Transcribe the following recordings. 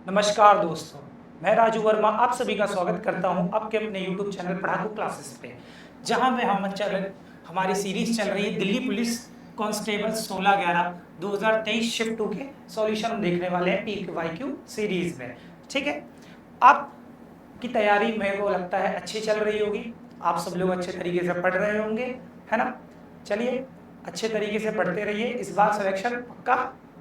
नमस्कार दोस्तों, मैं राजू वर्मा आप सभी का स्वागत करता हूं आपके अपने YouTube चैनल पढ़ाकू क्लासेस पे, जहां में हमारी सीरीज चल रही है दिल्ली पुलिस कांस्टेबल 16/11 2023 शिफ्ट 2 के सॉल्यूशन हम देखने वाले हैं PQIQ सीरीज में। ठीक है, आपकी तैयारी मेरे को लगता है अच्छी चल रही होगी, आप सब लोग अच्छे तरीके से पढ़ रहे होंगे, है ना। चलिए अच्छे तरीके से पढ़ते रहिए, इस बार सिलेक्शन पक्का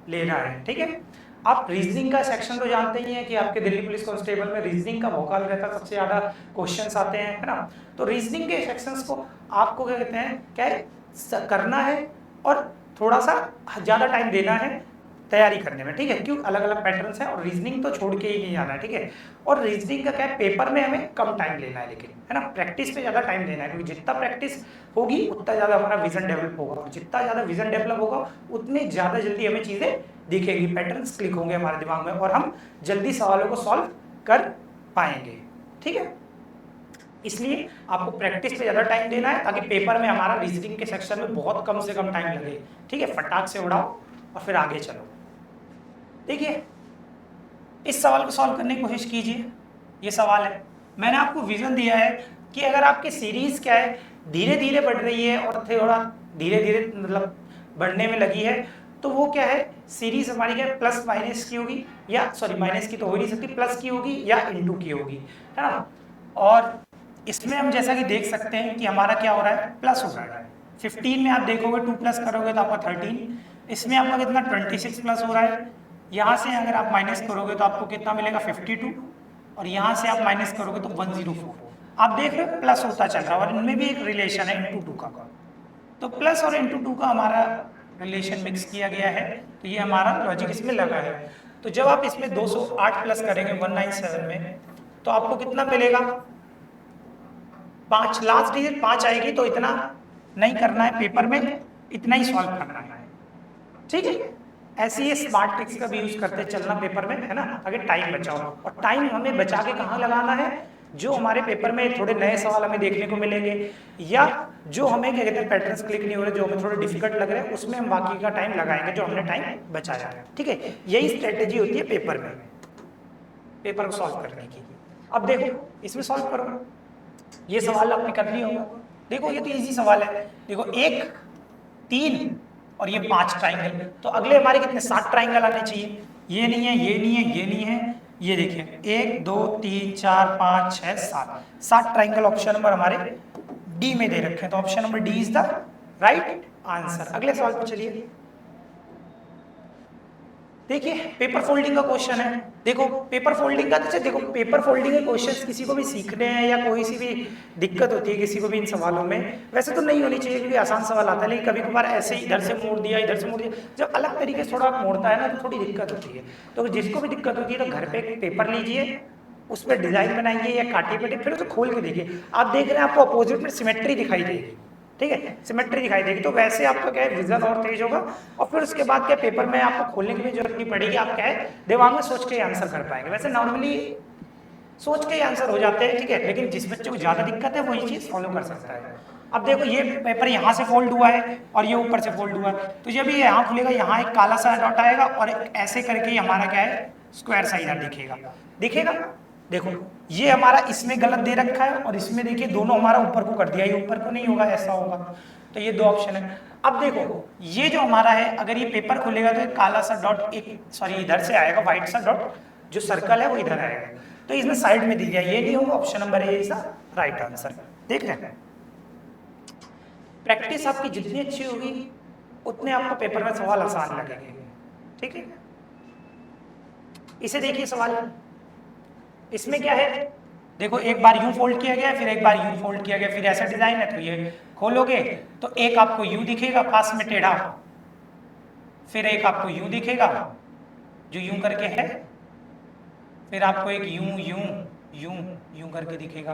लेना है। ठीक है, आप रीजनिंग का सेक्शन तो जानते ही हैं कि आपके दिल्ली पुलिस कांस्टेबल में रीजनिंग का भौकाल रहता है, सबसे ज्यादा क्वेश्चंस आते हैं, है ना। तो रीजनिंग के सेक्शंस को आपको क्या कहते हैं, क्या करना है और थोड़ा सा ज्यादा टाइम देना है तैयारी करने में। ठीक है, क्यों अलग अलग पैटर्न्स हैं और रीजनिंग तो छोड़ के ही नहीं आना है। ठीक है, और रीजनिंग का क्या है, पेपर में हमें कम टाइम लेना है, लेकिन है ना प्रैक्टिस पे ज्यादा टाइम देना है, क्योंकि जितना प्रैक्टिस होगी उतना ज्यादा हमारा विजन डेवलप होगा, और जितना ज्यादा विजन डेवलप होगा उतनी ज्यादा जल्दी हमें चीजें दिखेगी, पैटर्न्स क्लिक होंगे हमारे दिमाग में और हम जल्दी सवालों को सॉल्व कर पाएंगे। ठीक है, इसलिए आपको प्रैक्टिस पे ज्यादा टाइम देना है ताकि पेपर में हमारा रीजनिंग के सेक्शन में बहुत कम से कम टाइम लगे। ठीक है, फटाक से उड़ाओ और फिर आगे चलो। देखिए, इस सवाल को सॉल्व करने की कोशिश कीजिए। ये सवाल है, मैंने आपको विजन दिया है कि अगर आपकी सीरीज क्या है, धीरे धीरे बढ़ रही है और थोड़ा धीरे धीरे मतलब बढ़ने में लगी है, तो वो क्या है, सीरीज हमारी क्या है, प्लस माइनस की होगी, या सॉरी माइनस की तो हो ही नहीं सकती, प्लस की होगी या इनटू की होगी, है ना। और इसमें हम जैसा कि देख सकते हैं कि हमारा क्या हो रहा है, प्लस हो रहा है। 15 में आप देखोगे 2 प्लस करोगे तो आपका 13, इसमें आपका कितना 26 प्लस हो रहा है। यहाँ से अगर आप माइनस करोगे तो आपको कितना मिलेगा 52, और यहाँ से आप माइनस करोगे तो 104। आप देख रहे हो प्लस होता चल रहा है, और इनमें भी एक रिलेशन है इंटू 2 का। तो प्लस और इंटू 2 का हमारा रिलेशन मिक्स किया गया है, तो ये हमारा लॉजिक इसमें लगा है। तो जब आप इसमें 208 प्लस करेंगे 197 में, तो आपको कितना मिलेगा, 5, लास्ट डिजिट 5 आएगी, तो इतना नहीं करना है पेपर में, इतना ही सॉल्व करना है। ठीक है, ऐसे ही स्मार्ट ट्रिक्स का भी यूज करते चलना पेपर में, है ना, ताकि टाइम बचाओ। और टाइम हमें बचा के कहाँ लगाना है, जो हमारे पेपर में थोड़े नए सवाल हमें देखने को मिलेंगे, या जो हमें क्या कहते हैं पैटर्न्स क्लिक नहीं हो रहे, जो हमें थोड़े डिफिकल्ट लग रहे हैं, उसमें हम बाकी का टाइम लगाएंगे जो हमने टाइम बचाया है। ठीक है, यही स्ट्रेटेजी होती है पेपर में, पेपर को सॉल्व करने की। अब देखो इसमें सॉल्व करो, ये सवाल आपने कर लिया होगा। देखो ये तो इजी सवाल है, देखो 1, 3 और ये 5 ट्राइंगल, तो अगले हमारे कितने 7 ट्राइंगल आने चाहिए। ये नहीं है, ये नहीं है, ये नहीं है, ये देखिए 1 2 3 4 5 6 7 ट्राइंगल ऑप्शन नंबर हमारे डी में दे रखे हैं, तो option number D is the right answer. अगले सवाल पे चलिए। देखिए पेपर फोल्डिंग का क्वेश्चन है। देखो पेपर फोल्डिंग का, तो देखो पेपर फोल्डिंग के क्वेश्चंस किसी को भी सीखने हैं या कोई सी भी दिक्कत होती है किसी को भी इन सवालों में, वैसे तो नहीं होनी चाहिए क्योंकि आसान सवाल आता है, लेकिन कभी कभार ऐसे ही इधर से मोड़ दिया इधर से मोड़ दिया, जब अलग तरीके से थोड़ा मोड़ता है ना तो थोड़ी दिक्कत होती है। तो जिसको भी दिक्कत होती है तो घर पे एक पेपर लीजिए, उस पर डिजाइन बनाइए या काटिए पेटे, फिर उसे खोल के देखिए। आप देख रहे हैं आपको अपोजिट में सिमेट्री दिखाई देगी, ठीक है, सिमेट्री दिखाई देगी, तो वैसे आपका क्या है विजन और तेज होगा, और फिर उसके बाद क्या पेपर में आपको खोलने की भी जरूरत नहीं पड़ेगी, आप क्या है दिमाग में सोच के आंसर कर पाएंगे। वैसे नॉर्मली सोच के ही आंसर हो जाते हैं, ठीक है, लेकिन जिस बच्चे को ज्यादा दिक्कत है वो ये चीज फॉलो कर सकता है। अब देखो ये पेपर यहाँ से फोल्ड हुआ है और ये ऊपर से फोल्ड हुआ है, तो जब ये यहाँ खुलेगा यहाँ एक काला सा डॉट आएगा और एक ऐसे करके ही हमारा क्या है स्क्वायर सा इधर दिखेगा, दिखेगा। देखो ये हमारा इसमें गलत दे रखा है और इसमें देखिए दोनों हमारा ऊपर को कर दिया, ये ऊपर को नहीं होगा ऐसा होगा, तो ये दो ऑप्शन है। अब देखो ये जो हमारा है अगर ये पेपर खुलेगा तो एक काला सा डॉट एक सॉरी इधर से आएगा, व्हाइट सा डॉट जो सर्कल है वो इधर आएगा, तो इसमें साइड में दी गया ये नहीं होगा, option number A is the right answer. देख रहे हैं, प्रैक्टिस आपकी जितनी अच्छी होगी उतने आपको पेपर में सवाल आसान लगेंगे। ठीक है, इसे देखिए सवाल, इसमें क्या है, देखो एक बार यूं फोल्ड किया गया फिर एक बार यूं फोल्ड किया गया, फिर ऐसा डिजाइन है, तो ये खोलोगे तो एक आपको यूं दिखेगा पास में टेढ़ा, फिर एक आपको यूं दिखेगा जो यूं करके है, फिर आपको एक यूं यूं यूं यूं करके दिखेगा,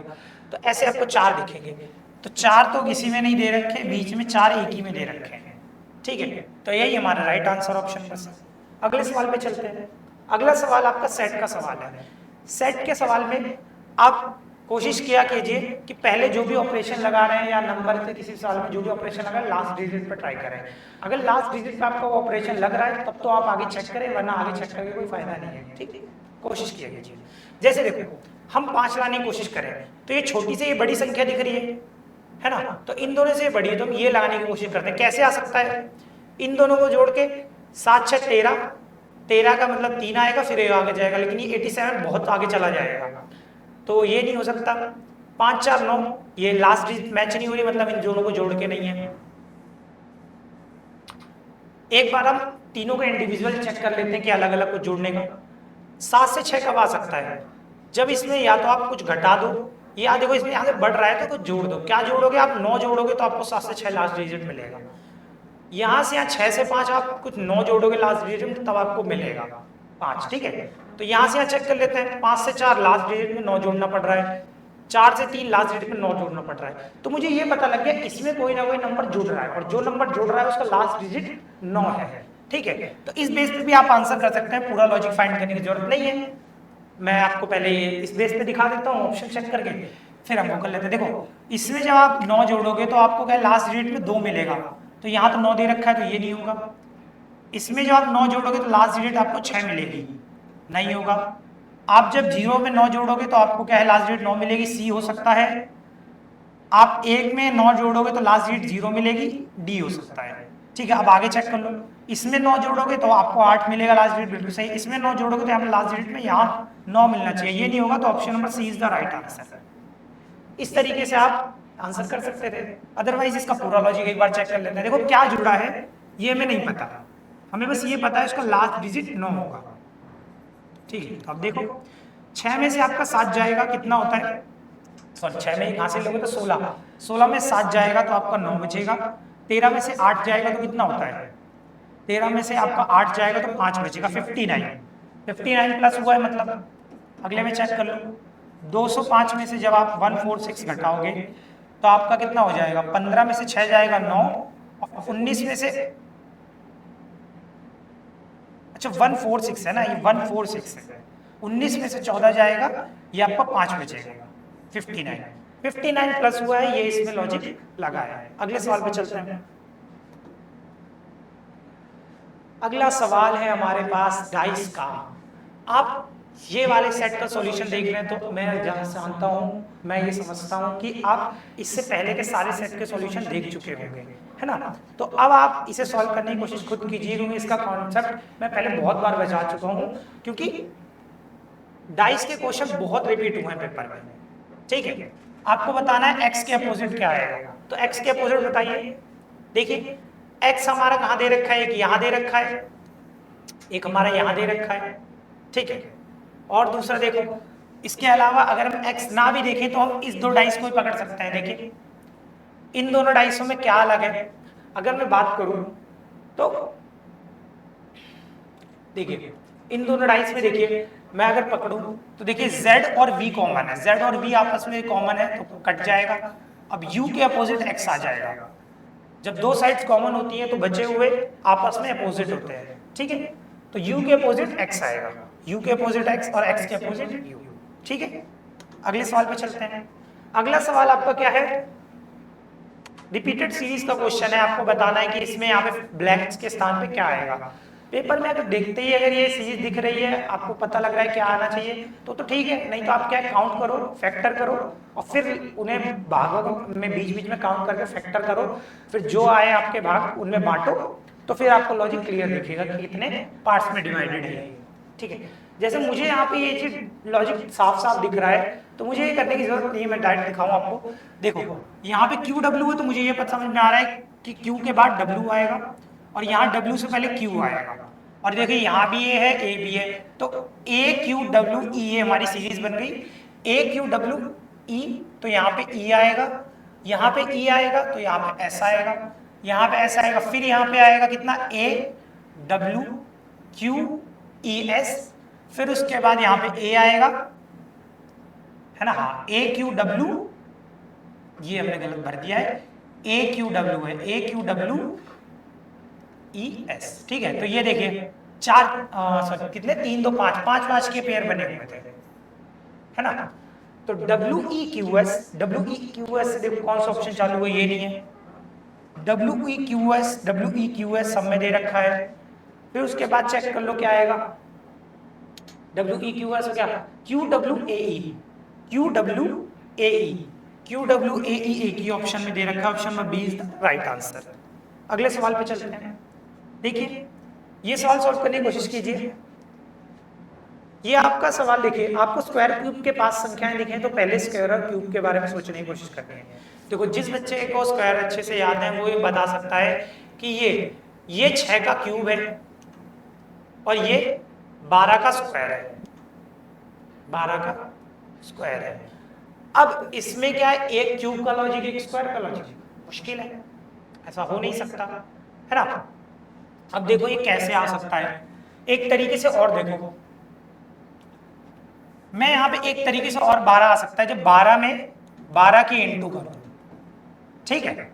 तो ऐसे आपको 4 दिखेंगे। तो 4 तो किसी में नहीं दे रखे, बीच में 4 एक ही में दे रखे हैं। ठीक है, तो यही हमारा राइट आंसर ऑप्शन बस। अगले सवाल पे चलते हैं। अगला सवाल आपका सेट का सवाल है। सेट के सवाल में आप कोशिश किया कीजिए कि पहले जो भी ऑपरेशन लगा रहे हैं या नंबर से किसी सवाल में जो भी ऑपरेशन लगा है लास्ट डिजिट पर ट्राई करें। अगर लास्ट डिजिट पे आपका वो ऑपरेशन लग रहा है तब तो आप आगे चेक करें, वरना आगे चेक करके कोई फायदा नहीं है। ठीक है, कोशिश किया कीजिए। जैसे देखो हम 5 लाने की कोशिश करें तो ये छोटी से ये बड़ी संख्या दिख रही है ना, तो इन दोनों से बड़ी है तो हम ये लगाने की कोशिश करते हैं। कैसे आ सकता है? इन दोनों को जोड़ के 7 6 13, 13 का मतलब 3 आएगा, फिर ये आगे जाएगा, लेकिन ये 87 बहुत आगे चला जाएगा, तो ये नहीं हो सकता। 5 4 9, ये लास्ट डिजिट मैच नहीं हो रही, मतलब इन दोनों को जोड़ के नहीं है। एक बार हम तीनों को इंडिविजुअल चेक कर लेते हैं कि अलग अलग को जोड़ने का। 7 से 6 कब आ सकता है? जब इसमें या तो आप कुछ घटा दो, या देखो इसमें यहाँ से बढ़ रहा है तो कुछ जोड़ दो। क्या जोड़ोगे आप? 9 जोड़ोगे तो आपको 7 से 6 लास्ट डिजिट मिलेगा। यहाँ से यहाँ 6 से 5 आप कुछ 9 जोड़ोगे लास्ट डिजिट में, तब आपको मिलेगा 5। ठीक है, तो यहाँ से यहाँ चेक कर लेते हैं। 5 से 4 लास्ट डिजिट में 9 जोड़ना पड़ रहा है, 4 से 3 लास्ट डिजिट में 9 जोड़ना पड़ रहा है। तो मुझे ये पता लग गया इसमें कोई ना कोई नंबर जुड़ रहा है, और जो नंबर जुड़ रहा है उसका लास्ट डिजिट 9 है। ठीक है, तो इस बेस पे भी आप आंसर कर सकते हैं, पूरा लॉजिक फाइंड करने की जरूरत नहीं है। मैं आपको पहले इस बेस पे दिखा देता हूँ ऑप्शन चेक करके, फिर हम वो कर लेते हैं। देखो इसमें जब आप 9 जोड़ोगे तो आपको क्या लास्ट डिजिट में 2 मिलेगा, तो यहाँ तो 9 दे रखा है तो ये नहीं होगा। इसमें जब आप 9 जोड़ोगे तो लास्ट डिजिट आपको 6 मिलेगी, नहीं होगा। आप जब 0 में 9 जोड़ोगे तो आपको क्या है लास्ट डिजिट 9 मिलेगी, सी हो सकता है। आप 1 में 9 जोड़ोगे तो लास्ट डिजिट 0 मिलेगी, डी हो सकता है। ठीक है, अब आगे चेक कर लो। इसमें 9 जोड़ोगे तो आपको 8 मिलेगा लास्ट डिजिट, बिल्कुल सही। इसमें 9 जोड़ोगे तो यहाँ लास्ट डिजिट में यहाँ 9 मिलना चाहिए, ये नहीं होगा, तो option number C is the right answer. इस तरीके से आप आंसर कर सकते थे। अदरवाइज इसका पूरा लॉजिक एक बार चेक कर लेते हैं। देखो क्या जुड़ा है ये हमें नहीं पता, हमें बस ये पता है इसका लास्ट डिजिट 9 होगा। ठीक है, तो अब देखो 6 में से आपका 7 जाएगा, कितना होता है? सॉरी 6 में यहाँ से लोगे तो 16, 16 में 7 जाएगा तो आपका 9 बचेगा। 13 में से 8 जाएगा तो कितना होता है? 13 में से आपका 8 जाएगा तो 5 बचेगा, 59। 59 प्लस हुआ है, मतलब अगले में चेक कर लो। 205 में से जब आप 146 घटाओगे तो आपका कितना हो जाएगा? 15 में से 6 जाएगा 9, और 19 में से, अच्छा 146 है ना, ये 146 है। 19 में से 14 जाएगा, ये आपका 5 बचेगा, 59। 59 प्लस हुआ है, ये इसमें लॉजिक लगा है। अगले सवाल पे चलते हैं। अगला सवाल है हमारे पास डाइस का। आप ये वाले सेट का सॉल्यूशन देख रहे हैं तो मैं जानता हूँ, मैं ये समझता हूँ कि आप इससे पहले के सारे सेट के सॉल्यूशन देख चुके होंगे, है ना। तो अब आप इसे सॉल्व करने की कोशिश खुद कीजिए, क्योंकि इसका कॉन्सेप्ट मैं पहले बहुत बार बता चुका हूँ, क्योंकि डाइस के क्वेश्चन बहुत रिपीट हुए हैं पेपर में। ठीक है, आपको बताना है एक्स के अपोजिट क्या आएगा, तो एक्स के अपोजिट बताइए। देखिए एक्स हमारा कहाँ दे रखा है? एक यहाँ दे रखा है, एक हमारा यहाँ दे रखा है। ठीक है, और दूसरा देखो, इसके अलावा अगर हम एक्स ना भी देखें तो हम इस दो डाइस को ही पकड़ सकते हैं। देखिए इन दोनों डाइसों में क्या अलग है? अगर मैं बात करूं तो देखिए इन दोनों डाइस में, देखिए मैं अगर पकड़ूं तो देखिए z और v कॉमन है, z और v आपस में कॉमन है तो कट जाएगा। अब u के अपोजिट x आ जाएगा। जब दो साइड्स कॉमन होती हैं तो बचे हुए आपस में अपोजिट होते हैं। ठीक है, तो u के अपोजिट x आएगा, u के अपोजिट x और x के अपोजिट u। ठीक है, अगले सवाल पे चलते हैं। अगला सवाल आपका क्या है? रिपीटेड सीरीज का क्वेश्चन है, आपको बताना है कि इसमें यहाँ पे ब्लैंक्स के स्थान पे क्या आएगा। पेपर में अगर देखते ही अगर ये सीरीज दिख रही है, आपको पता लग रहा है क्या आना चाहिए तो ठीक है, नहीं तो आप क्या काउंट करो, फैक्टर करो, और फिर उन्हें भागों में बीच बीच में काउंट करके फैक्टर करो, फिर जो आए आपके भाग उनमें बांटो, तो फिर आपको लॉजिक क्लियर दिखेगा कि कितने पार्ट्स में डिवाइडेड है। ठीक है, जैसे मुझे यहाँ पे ये चीज लॉजिक साफ साफ दिख रहा है तो मुझे ये करने की जरूरत नहीं है, मैं डायरेक्ट दिखाऊं आपको। देखो यहाँ पे क्यू डब्ल्यू है तो मुझे ये पता समझ में आ रहा है कि क्यू के बाद डब्ल्यू आएगा और यहाँ डब्ल्यू से पहले क्यू आएगा, और देखिए यहाँ भी ए है, ए भी है, तो ए क्यू डब्ल्यू ई, ये हमारी सीरीज बन गई। ए क्यू डब्ल्यू ई, तो यहाँ पे ई आएगा, यहाँ पे ई आएगा, तो यहाँ पे एस आएगा, यहाँ पे एस आएगा, फिर यहाँ पे आएगा कितना? A W Q E S, फिर उसके बाद यहाँ पे ए आएगा, है ना। हाँ, ए क्यू डब्ल्यू, ये हमने गलत भर दिया है, ए क्यू डब्ल्यू है, ए क्यू डब्ल्यू ई एस। ठीक है, तो ये देखिए चार सॉरी कितने, 3 2 5 5 के पेयर बने हुए थे, है ना। तो W E Q S, W E Q S से देखो कौन सा ऑप्शन चालू हुआ, ये नहीं है। डब्ल्यू ई क्यू एस सब में दे रखा है। फिर उसके बाद चेक कर लो क्या आएगा, WEQ का क्या QWAE, QWAE, QWAE एक ही ऑप्शन में दे रखा है, option number B is the right answer. अगले सवाल पे चलते हैं। देखिए ये सवाल सॉल्व करने की कोशिश कीजिए। ये आपका सवाल देखिए, आपको स्क्वायर क्यूब के पास संख्याएं दिखें तो पहले स्क्वायर और क्यूब के बारे में सोचने की कोशिश करनी है। देखो जिस बच्चे को स्क्वायर अच्छे से याद है वो ये बता सकता है कि ये 6 का क्यूब है और ये 12 का स्क्वायर है, 12 का स्क्वायर है। अब इसमें क्या है, एक क्यूब का लॉजिक एक स्क्वायर का लॉजिक, मुश्किल है, ऐसा हो नहीं सकता है ना। अब देखो ये कैसे आ सकता है, एक तरीके से और देखो, मैं यहाँ पे एक तरीके से और 12 आ सकता है, जब 12 में 12 की इंटू करूं, ठीक है,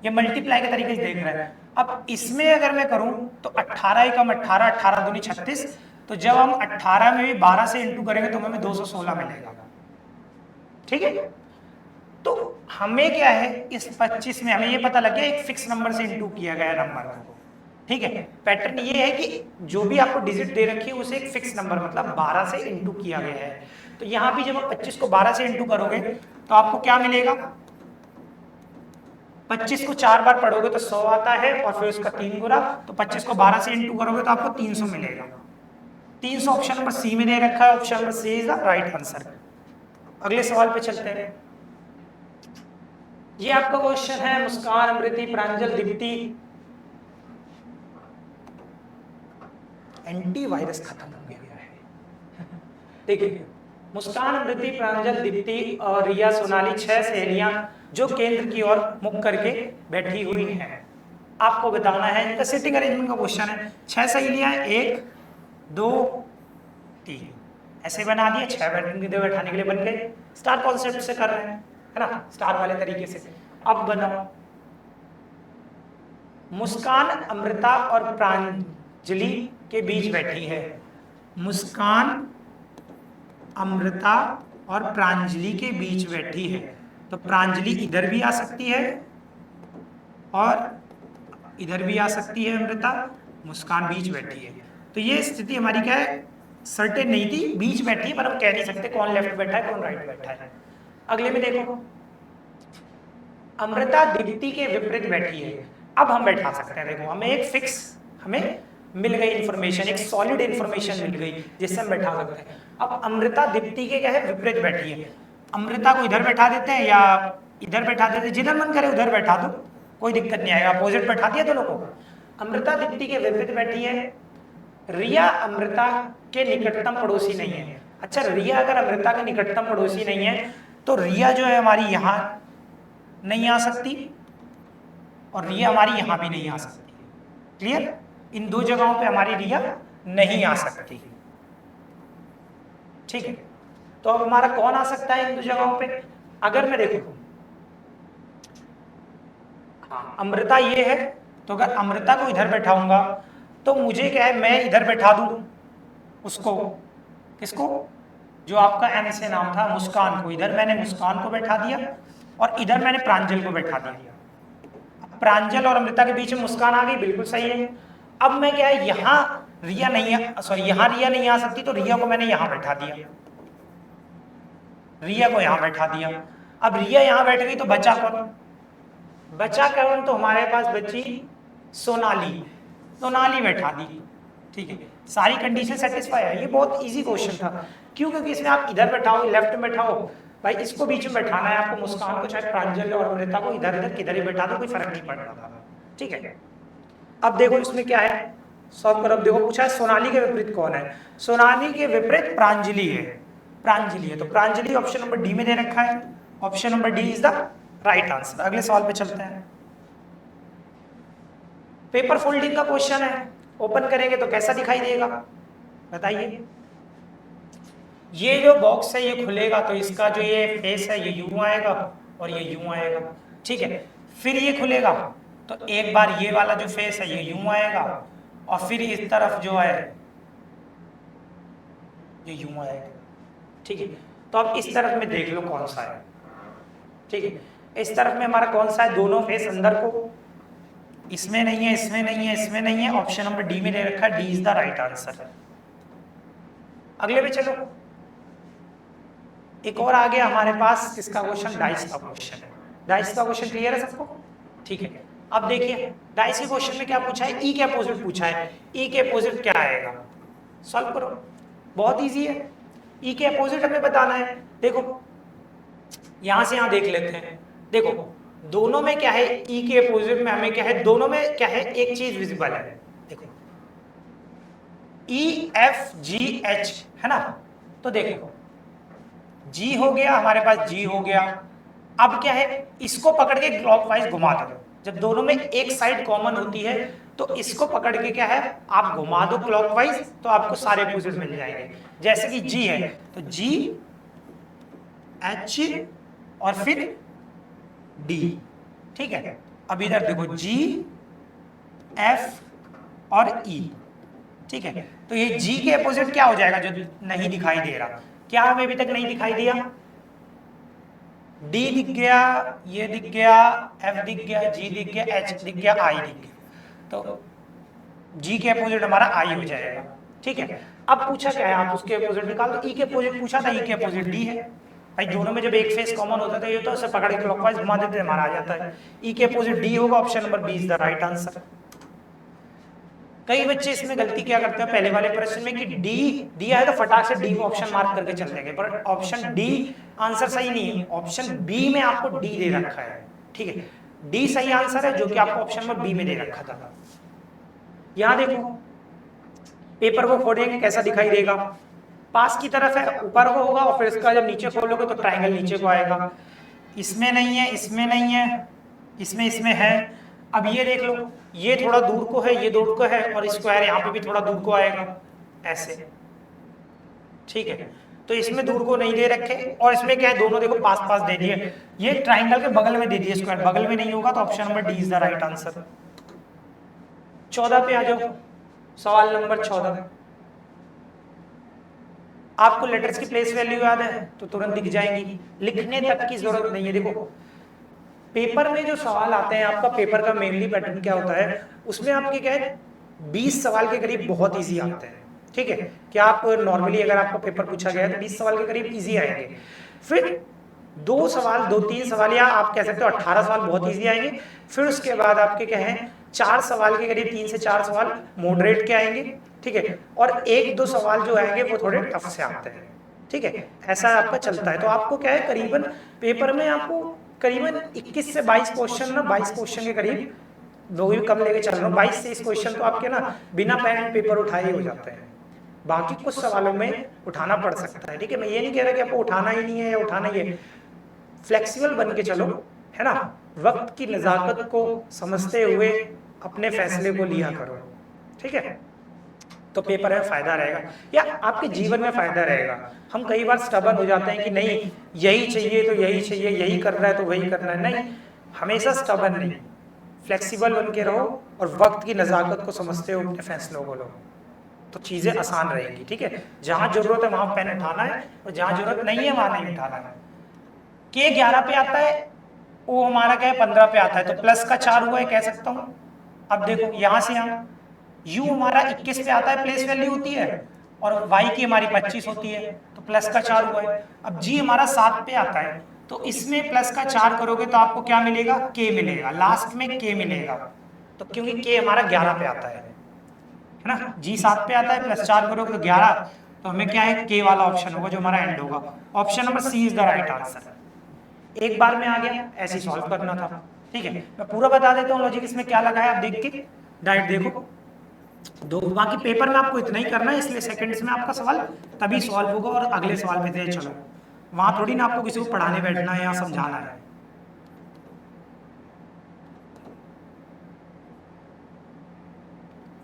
ये मल्टीप्लाई के तरीके से देख रहा है। अब इसमें अगर मैं करूं तो 18 ही कम 18, 18 दूनी 36, तो जब हम 18 में भी 12 से इंटू करेंगे तो हमें 216 मिलेगा, ठीक है। तो हमें क्या है, इस 25 में हमें ये पता लग गया एक फिक्स नंबर से इंटू किया गया नंबर को, ठीक है। पैटर्न ये है कि जो भी आपको डिजिट दे रखी है उसे एक फिक्स नंबर मतलब 12 से इंटू किया गया है। तो यहाँ भी जब आप 25 को 12 से इंटू करोगे तो आपको क्या मिलेगा, 25 को 4 बार पढ़ोगे तो 100 आता है और फिर उसका 3 गुना, तो 25 को 12 से इंटू करोगे तो आपको 300 मिलेगा। 300 ऑप्शन नंबर सी में दे रखा है, option number C is the right answer. अगले सवाल पे चलते हैं। ये आपका क्वेश्चन है, मुस्कान, अमृति, प्रांजल, दीप्ति, एंटीवायरस खत्म हो गया है। देखिए मुस्कान, अमृति, प्रांजल, दीप्ति और रिया, सोनाली 6 सहेलियां जो केंद्र की ओर मुख करके बैठी हुई हैं। आपको बताना है, इनका सीटिंग अरेंजमेंट का क्वेश्चन है। 6 सहेलियां 1 2 3 ऐसे बना दिए, 6 बैठाने के लिए बन गए। स्टार कॉन्सेप्ट से कर रहे हैं, है ना, स्टार वाले तरीके से। अब बनाओ, मुस्कान अमृता और प्रांजलि के बीच बैठी है। मुस्कान अमृता और प्रांजलि के बीच बैठी है, तो प्रांजलि इधर भी आ सकती है और इधर भी आ सकती है अमृता, मुस्कान बीच बैठी है। तो ये स्थिति हमारी क्या है, सर्टेन नहीं थी, बीच बैठी है, पर हम कह नहीं सकते कौन लेफ्ट बैठा है कौन राइट बैठा है। अगले में देखो, अमृता दीप्ति के विपरीत बैठी है। अब हम बैठा सकते हैं, देखो हमें एक फिक्स हमें मिल गई इंफॉर्मेशन, एक सॉलिड इंफॉर्मेशन मिल गई जिससे हम बैठा सकते हैं। अब अमृता दीप्ति के क्या है, विपरीत बैठी है। अमृता को इधर बैठा देते हैं या इधर बैठा देते हैं, जिधर मन करे उधर बैठा दो, कोई दिक्कत नहीं आएगा, अपोजिट बैठा दिया दोनों को। अमृता दीप्ति के विपरीत बैठी है। रिया अमृता के निकटतम पड़ोसी नहीं है। अच्छा, रिया अगर अमृता के निकटतम पड़ोसी नहीं है तो रिया जो है हमारी यहाँ नहीं आ सकती और रिया हमारी यहाँ भी नहीं आ सकती। क्लियर, इन दो जगहों पे हमारी रिया नहीं आ सकती, ठीक है। तो अब हमारा कौन आ सकता है इन दो जगहों पे, अगर मैं देखो अमृता ये है, तो अगर अमृता को इधर बैठाऊंगा तो मुझे क्या है, मैं इधर बैठा दूं उसको, किसको, जो आपका एम से नाम था मुस्कान को, इधर मैंने मुस्कान को बैठा दिया और इधर मैंने प्रांजल को बैठा दिया। प्रांजल और अमृता के बीच में मुस्कान आ गई, बिल्कुल सही है। अब मैं क्या है, यहाँ रिया नहीं, सॉरी यहाँ रिया नहीं आ सकती, तो रिया को मैंने यहाँ बैठा दिया, रिया को यहाँ बैठा दिया। अब रिया यहाँ बैठ गई तो बचा कौन, बचा कौन, तो हमारे पास बची सोनाली, सोनाली बैठा दी, ठीक है। सारी कंडीशन सेटिस्फाई है। ये बहुत इजी क्वेश्चन था, क्यों, क्योंकि इसमें आप इधर बैठाओ लेफ्ट में बैठाओ, भाई इसको बीच में बैठाना है आपको, मुस्कान को चाहे प्रांजल और अमृता को इधर इधर किधर ही बैठा दो, कोई फर्क नहीं पड़ रहा, ठीक है। अब देखो इसमें क्या है, सॉल्व करो। देखो पूछा है सोनाली के विपरीत कौन है, सोनाली के विपरीत प्रांजलि है, प्रांजलि है, तो प्रांजलि ऑप्शन नंबर डी में दे रखा है, option number D is the right answer. अगले सवाल पे चलते हैं। पेपर फोल्डिंग का क्वेश्चन है, ओपन करेंगे तो कैसा दिखाई देगा बताइए। ये जो बॉक्स है ये खुलेगा तो इसका जो ये फेस है ये यूं आएगा और ये यूं आएगा, ठीक है। फिर ये खुलेगा तो एक बार ये वाला जो फेस है ये यूं आएगा और फिर इस तरफ जो है ये यूं आएगा, ठीक है। तो अब इस तरफ में देख लो कौन सा है, ठीक है। इस तरफ में हमारा कौन सा है, दोनों फेस अंदर को, इसमें नहीं है, इसमें नहीं है, इसमें नहीं है, ऑप्शन नंबर डी में दे रखा है, D is the right answer. अगले पे चलो, एक और आ गया हमारे पास किसका क्वेश्चन, डाइस का क्वेश्चन है। डाइस का क्वेश्चन क्लियर है सबको? ठीक है, अब देखिए डाइस के क्वेश्चन में क्या पूछा है, ई के अपोजिट पूछा है। ई के अपोजिट क्या आएगा, सॉल्व करो, बहुत इजी है। ई के अपोजिट हमें बताना है। देखो यहां से यहां देख लेते हैं, देखो दोनों में क्या है, ई के अपोजिट में हमें क्या है, दोनों में क्या है, एक चीज विजिबल है। देखो ई एफ जी एच है ना, तो देखो जी हो गया हमारे पास, जी हो गया। अब क्या है, इसको पकड़ के क्लॉकवाइज घुमा दो। जब दोनों में एक साइड कॉमन होती है तो इसको पकड़ के क्या है, आप घुमा दो क्लॉकवाइज, तो आपको सारे अपोजिट मिल जाएंगे। जैसे कि जी है तो जी एच और फिर डी, ठीक है। अब इधर देखो जी एफ और ई, ठीक है। तो ये जी के अपोजिट क्या हो जाएगा, जो नहीं दिखाई दे रहा, क्या हमें अभी तक नहीं दिखाई दिया, डी दिख गया, ये दिख गया, एफ दिख गया, जी दिख गया, एच दिख गया, आई दिख गया। तो जी के अपोजिट हमारा आई हो जाएगा, ठीक है। अब पूछा क्या है, आप उसके अपोजिट निकाल दो। ई के अपोजिट पूछा था, ई के अपोजिट डी है भाई। दोनों में जब एक फेस कॉमन होता था, ये तो ऐसे पकड़ के क्लॉकवाइज घुमा देते हमारा आ जाता है। ई के अपोजिट डी होगा, option number B is the right answer. कई बच्चे इसमें गलती क्या करते हैं पहले वाले प्रश्न में कि डी दिया है तो फटाक से डी को ऑप्शन मार्क करके चल देंगे, पर ऑप्शन डी आंसर सही नहीं है। ऑप्शन बी में आपको डी दे रखा है, ठीक है। डी सही आंसर है, जो कि आपको ऑप्शन नंबर बी में दे रखा था। यहां देखो पेपर को खोलेंगे कैसा दिखाई देगा, पास की तरफ है, ऊपर को होगा, और फिर इसका जब नीचे खोलोगे तो ट्रायंगल नीचे को आएगा। इसमें नहीं है, इसमें नहीं है, इसमें इसमें है। अब ये देख लो, ये थोड़ा दूर को है, ये दूर को है, और स्क्वायर यहाँ पे भी थोड़ा दूर को आएगा ऐसे, ठीक है। तो इसमें दूर को नहीं दे रखे, और इसमें क्या है, दोनों देखो पास पास दे दिए। ये ट्राइंगल के बगल में दे दिए, स्क्वायर बगल में नहीं होगा, तो option number D is the right answer. 14 पे आ जाओ, सवाल नंबर 14। आपको लेटर्स की प्लेस वैल्यू याद है तो तुरंत दिख जाएंगी, लिखने तक की जरूरत नहीं है। देखो पेपर में जो सवाल आते हैं, आपका पेपर का मेनली पैटर्न क्या होता है, उसमें आपके क्या है 20 सवाल के करीब बहुत इजी आते हैं, ठीक है। कि आप नॉर्मली अगर आपको पेपर पूछा गया है तो 20 सवाल के करीब इजी आएंगे। फिर 2-3 सवाल या आप कह सकते हो 18 सवाल बहुत इजी आएंगे। फिर उसके बाद आपके क्या है 4 सवाल के करीब 3 से 4 सवाल मॉडरेट के आएंगे, ठीक है। और 1-2 सवाल जो आएंगे वो थोड़े टफ से आते हैं, ठीक है। ऐसा आपका चलता है। तो आपको क्या है करीबन पेपर में आपको करीबन 21 से 22 क्वेश्चन ना, 22 क्वेश्चन के करीब, दो भी कम लेके चल रहा हूँ, 22 से इस क्वेश्चन तो आपके ना बिना पेन एंड पेपर उठाए हो जाते हैं। बाकी कुछ सवालों में उठाना पड़ सकता है, ठीक है। मैं ये नहीं कह रहा कि आपको उठाना ही नहीं है या उठाना ही है, फ्लेक्सिबल बन के चलो, है ना। वक्त की नज़ाकत को समझते हुए अपने फैसले को लिया करो, ठीक है। तो पेपर में फायदा रहेगा या आपके जीवन में फायदा रहेगा। हम कई बार स्टबन हो जाते हैं कि नहीं यही चाहिए तो यही चाहिए, यही करना है तो वही करना है। नहीं, हमेशा स्टबन नहीं, फ्लेक्सिबल बन के रहो और वक्त की नज़ाकत को समझते हुए अपने फैसलों को लो, तो चीज़ें आसान रहेंगी, ठीक है। जहाँ जरूरत है वहाँ पेन उठाना है, और जहाँ जरूरत नहीं है वहाँ नहीं उठाना है। के 11 पे आता है, वो हमारा क्या है 15 पे आता है, तो प्लस का 4 हुआ है कह सकता हूँ। अब देखो यहाँ से यहाँ u हमारा 21 पे आता है, प्लेस वैल्यू होती है, और y की हमारी 25 होती है, तो प्लस का 4 हुआ है। अब g हमारा 7 पे आता है, तो इसमें प्लस का 4 करोगे तो आपको क्या मिलेगा, k मिलेगा, लास्ट में k मिलेगा। तो क्योंकि k हमारा 11 पे आता है ना, g 7 पे आता है, प्लस 4 करोगे तो 11, तो हमें क्या है k वाला ऑप्शन होगा जो हमारा एंड होगा। Option number C is the right answer. एक बार में आ गया, ऐसे सॉल्व करना था, ठीक है। मैं पूरा बता देता हूँ लॉजिक इसमें क्या लगा है, आप देख के डायरेक्ट देखो। दो बाकी पेपर में आपको इतना ही करना है, इसलिए सेकंड्स में आपका सवाल तभी सॉल्व होगा और अगले सवाल पे दे चलो। वहां थोड़ी ना आपको किसी को पढ़ाने बैठना है या समझाना है।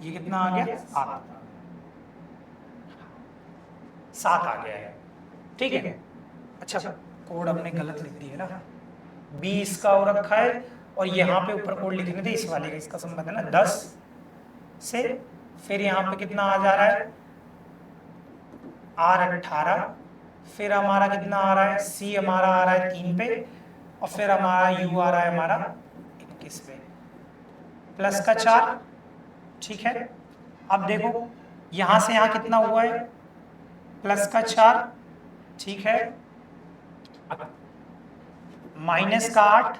ये कितना आ गया, 7 आ गया है, ठीक है। अच्छा कोड हमने गलत लिख दिया ना, 20 का हो रखा है, और यहाँ पे ऊपर कोड लिखने थे इस वाले का, इसका संबंध है ना 10 से, फिर यहाँ पे कितना आ जा रहा है R18, फिर हमारा कितना आ रहा है C हमारा आ रहा है 3 पे, और फिर हमारा U आ रहा है हमारा 21 पे, प्लस का 4, ठीक है। अब देखो यहाँ से यहाँ कितना हुआ है प्लस का 4, ठीक है, माइनस का 8,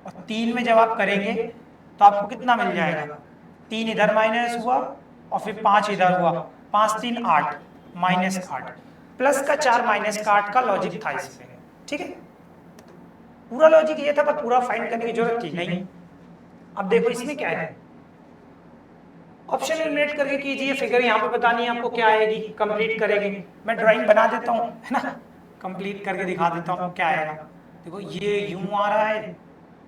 और 3 में जब आप करेंगे तो आपको कितना मिल जाएगा, 3 इधर माइनस हुआ और फिर 5 इधर हुआ, 5 3 8, माइनस 8, प्लस का 4 माइनस का 8 का लॉजिक था इसमें, ठीक है। पूरा लॉजिक ये था, पर पूरा फाइंड करने की जरूरत थी नहीं। अब देखो इसमें क्या है, ऑप्शन एलिमिनेट करके कीजिए, फिगर यहाँ पे बतानी है आपको क्या आएगी, कंप्लीट करेंगे। मैं ड्राइंग बना देता हूँ, है ना, कंप्लीट करके दिखा देता हूँ क्या आएगा। देखो ये यूं आ रहा है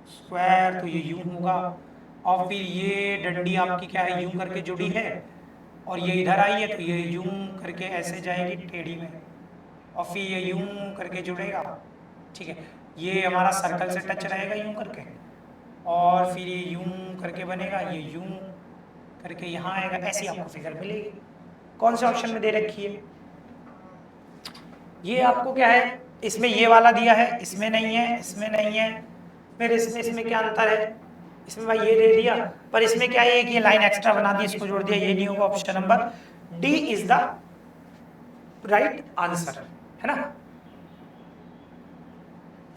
स्क्वायर, तो ये यूं होगा, और फिर ये डंडी आपकी क्या है, यूं करके जुड़ी है, और ये इधर आई है तो ये यूं करके ऐसे जाएगी टेढ़ी में, और फिर ये यूं करके जुड़ेगा, ठीक है। ये हमारा सर्कल से टच रहेगा यूं करके, और फिर ये यूं करके बनेगा, ये यूं करके यहाँ आएगा, ऐसी आपको फिगर मिलेगी। कौन से ऑप्शन में दे रखी है, ये आपको क्या है, इसमें ये वाला दिया है, इसमें नहीं है, इसमें नहीं है, फिर इसमें क्या अंतर है, इसमें भाई ये दे दिया, पर इसमें क्या है कि ये लाइन एक्स्ट्रा बना दी, इसको जोड़ दिया, ये नहीं होगा। Option number D is the right answer, है ना।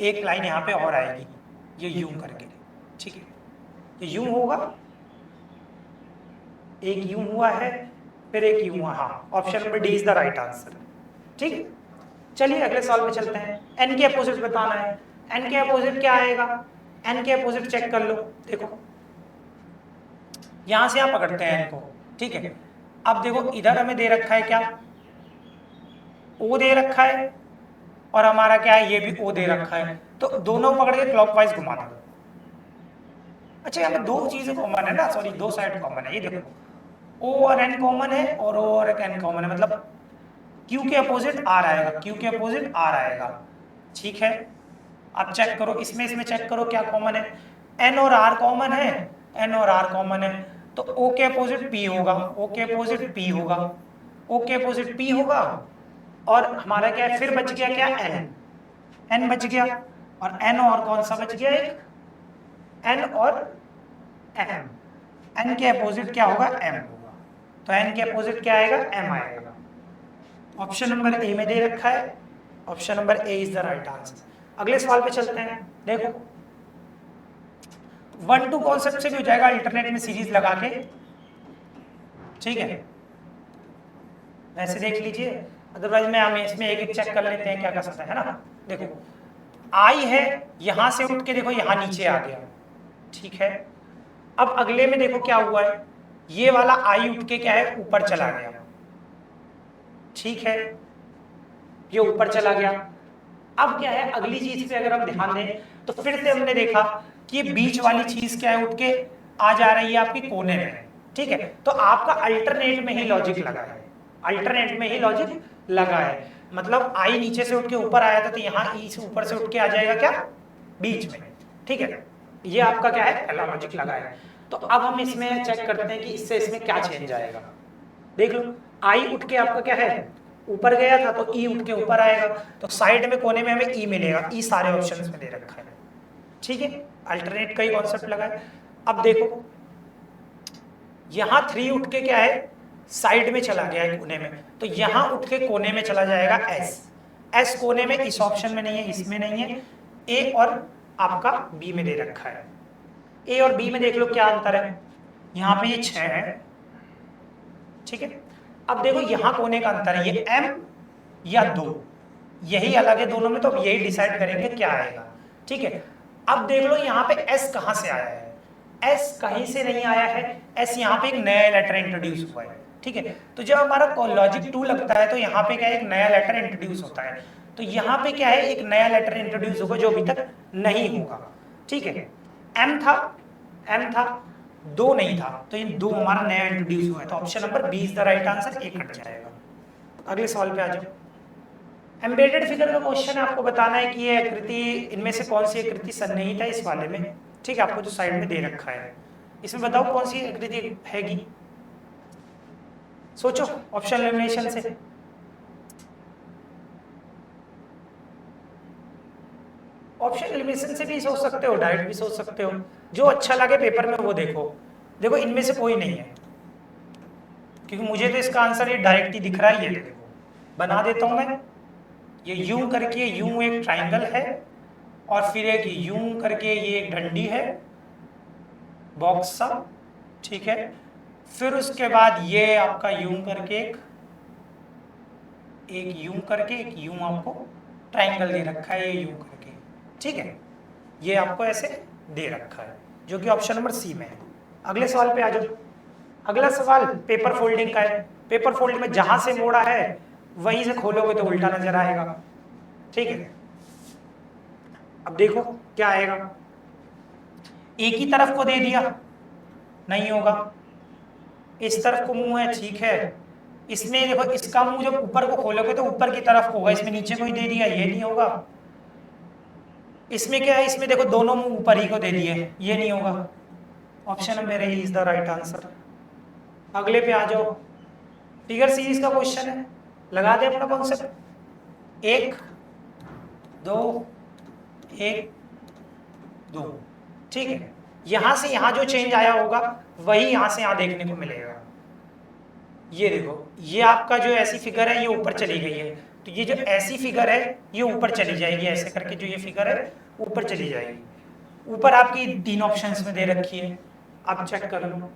एक लाइन यहाँ पे और आएगी, ये यूं करके, ठीक है, ये यूं होगा, एक यूं हुआ है, फिर एक यूं हुआ, हाँ, option number D is the right answer, ठीक है। चलिए अगले सवाल पे चलते हैं। एन के अपोजिट बताना है, एन के अपोजिट क्या आएगा, एन के अपोजिट चेक कर लो। देखो यहां से आप पकड़ते हैं एन को, ठीक है। अब देखो इधर हमें दे रखा है क्या, ओ दे रखा है, और हमारा क्या है, ये भी ओ दे रखा है, तो दोनों पकड़ के क्लॉकवाइज घुमा दो। अच्छा यहाँ पे दो चीजें कॉमन है ना, सॉरी दो साइड कॉमन है, ये देखो ओ और एन कॉमन है, और ओ और एन कॉमन है, मतलब क्यू के अपोजिट आर आएगा, क्यू के अपोजिट आर आएगा, ठीक है। अब चेक करो इसमें चेक करो क्या कॉमन है, एन और आर कॉमन है, एन और आर कॉमन है, तो ओ के अपोजिट पी होगा, ओ के अपोजिट पी होगा, ओ के अपोजिट पी होगा, और हमारा क्या है, फिर बच गया क्या, एन, एन बच गया, और एन और कौन सा बच गया, एक एन और एम, एन के अपोजिट क्या होगा, एम होगा, तो एन के अपोजिट क्या आएगा, एम आएगा। ऑप्शन नंबर ए में दे रखा है, option number A is the right answer. अगले सवाल पे चलते हैं। देखो 1-2 कॉन्सेप्ट से भी हो जाएगा अल्टरनेट में सीरीज लगा के, ठीक है, वैसे देख लीजिए, अदरवाइज में हम इसमें एक एक चेक कर लेते हैं क्या कर सकते हैं, है ना। देखो आई है, यहां से उठ के देखो यहां नीचे आ गया, ठीक है। अब अगले में देखो क्या हुआ है, ये वाला आई उठ के क्या है, ऊपर चला गया, ठीक है, ये ऊपर चला गया। अब क्या है, अगली चीज पे अगर हम ध्यान दें तो फिर से हमने देखा कि ये बीच वाली चीज क्या है, उठ के आ जा रही है आपकी कोने में, ठीक है। तो आपका अल्टरनेट में ही लॉजिक लगा है, अल्टरनेट में ही लॉजिक लगा है, मतलब आई नीचे से उठ के ऊपर आया था, तो यहाँ ई से ऊपर से उठ के आ जाएगा क्या, बीच में, ठीक है। ये आपका क्या है, पहला लॉजिक लगा है। तो अब हम इसमें चेक करते हैं कि इससे इसमें क्या चेंज आएगा। देख लो आई उठ के आपका क्या है, ऊपर गया था, तो ई उठ के ऊपर आएगा, तो साइड में कोने में हमें ई मिलेगा, ई सारे ऑप्शंस में दे रखा है, ठीक है। अल्टरनेट का ही कॉन्सेप्ट लगा है। अब देखो यहाँ 3 उठ के क्या है, साइड में चला गया है कोने में, तो यहाँ उठ के कोने में चला जाएगा एस, एस कोने में इस ऑप्शन में नहीं है, इसमें नहीं है, ए और आपका बी में दे रखा है। ए और बी में देख लो क्या अंतर है, यहाँ पे ये 6 है, ठीक है। अब देखो यहाँ कोने का अंतर है, ये m या 2, यही अलग है दोनों में, तो अब यही डिसाइड करेंगे क्या आएगा, ठीक है। अब देख लो यहाँ पे s कहाँ से आया है, s कहीं से नहीं आया है, s यहाँ पे एक नया लेटर इंट्रोड्यूस हुआ है, ठीक है। तो जब हमारा लॉजिक 2 लगता है तो यहाँ पे क्या है, एक नया लेटर इंट्रोड्यूस होता है, तो यहाँ पे क्या है, एक नया लेटर इंट्रोड्यूस होगा जो अभी तक नहीं होगा, ठीक है। m था 2 नहीं था, तो इन 2 हमारा नया इंट्रोड्यूस हुआ है, तो option number B is the right answer, एक कट जाएगा। अगले सवाल पे आ जाओ। एम्बेडेड फिगर का क्वेश्चन आपको बताना है कि ये आकृति, इनमें से कौन सी आकृति सन्निहित है इस वाले में, ठीक है, आपको जो साइड में दे रखा है, इसमें बताओ कौन सी आकृति हैगी, सोचो ऑप्शन एलिमिनेशन से। ऑप्शन एलिमिनेशन से भी सोच सकते हो, डायरेक्ट भी सोच सकते हो, जो अच्छा लगे पेपर में वो देखो। देखो इनमें से कोई नहीं है, क्योंकि मुझे तो इसका आंसर ये डायरेक्ट ही दिख रहा है, ये देखो बना देता हूं मैं। ये यूं करके यूं एक ट्राइंगल है, और फिर एक यूं करके ये एक डंडी है, बॉक्स सा, ठीक है। फिर उसके बाद ये आपका यूं करके एक यूं करके एक यूं आपको ट्राइंगल दे रखा है, ये यूं करके, ठीक है। ये आपको ऐसे दे रखा है, जो कि ऑप्शन नंबर सी में है। अगले सवाल पे आ जाओ। अगला सवाल पेपर फोल्डिंग का है। पेपर फोल्डिंग में जहां से मोड़ा है वहीं से खोलोगे तो उल्टा नजर आएगा, ठीक है। अब देखो क्या आएगा। एक ही तरफ को दे दिया, नहीं होगा। इस तरफ को मुंह है, ठीक है। इसमें देखो, इसका मुंह जब ऊपर को खोलोगे तो ऊपर की तरफ होगा, इसमें नीचे को ही दे दिया, ये नहीं होगा। इसमें क्या है, इसमें देखो दोनों मुंह ऊपर ही को दे दिए, ये नहीं होगा। Option number A is the right answer. अगले पे आ जाओ। फिगर सीरीज का क्वेश्चन है, लगा दे अपना कॉन्सेप्ट। 1 2 1 2, ठीक है। यहां से यहां जो चेंज आया होगा वही यहां से यहां देखने को मिलेगा। ये देखो, ये आपका जो ऐसी फिगर है ये ऊपर चली गई है, तो ये जो ऐसी फिगर है ये ऊपर चली जाएगी, ऐसे करके जो ये फिगर है ऊपर चली जाएगी। ऊपर आपकी 3 ऑप्शंस में दे रखी है, आप चेक कर लो।